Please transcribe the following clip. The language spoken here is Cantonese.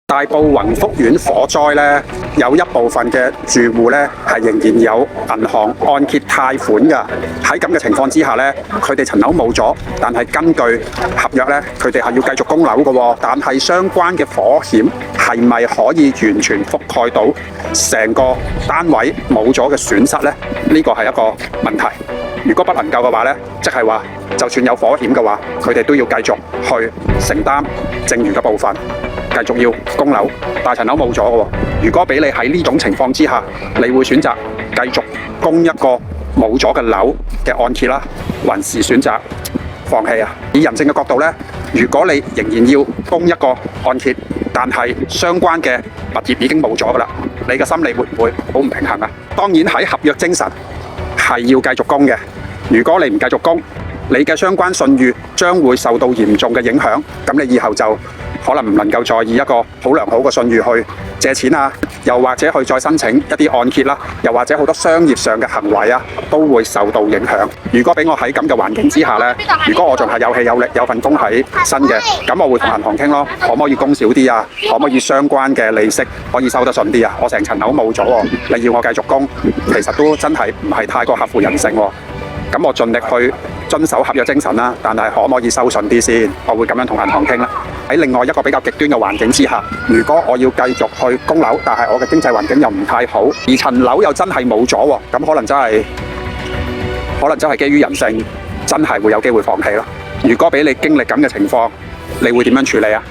大埔宏福苑火災咧，有一部分嘅住戶咧係仍然有銀行按揭貸款㗎。喺咁嘅情況之下咧，佢哋層樓冇咗，但係根據合約咧，佢哋係要繼續供樓嘅喎。但係相關嘅火險係咪可以完全覆蓋到成個單位冇咗嘅損失咧？呢個係一個問題。如果不能夠嘅話咧，即係話就算有火險嘅話，佢哋都要繼續去承擔剩餘嘅部分。繼續要供樓，但係層樓冇咗嘅喎。如果俾你喺呢種情況之下，你會選擇繼續供一個冇咗嘅樓嘅按揭啦，還是選擇放棄啊？以人性嘅角度呢，如果你仍然要供一個按揭，但係相關嘅物業已經冇咗㗎啦，你嘅心理會唔會好唔平衡啊？當然喺合約精神係要繼續供嘅。如果你唔繼續供，你嘅相關信譽將會受到嚴重嘅影響，咁你以後就可能唔能夠再以一個好良好嘅信譽去借錢啊，又或者去再申請一啲按揭啦，又或者好多商業上嘅行為啊，都會受到影響。如果俾我喺咁嘅環境之下呢，如果我仲係有氣有力，有份工喺身嘅，咁我會同銀行傾咯，可唔可以供少啲啊？可唔可以相關嘅利息可以收得順啲啊？我成層樓冇咗喎，你要我繼續供，其實都真係唔係太過合乎人性喎。咁我盡力去遵守合約精神啦，但係可唔可以收順啲先？我會咁樣同銀行傾啦。喺另外一個比較極端嘅環境之下，如果我要繼續去供樓，但係我嘅經濟環境又唔太好，而層樓又真係冇咗喎，咁可能真係基於人性，真係會有機會放棄咯。如果俾你經歷咁嘅情況，你會點樣處理啊？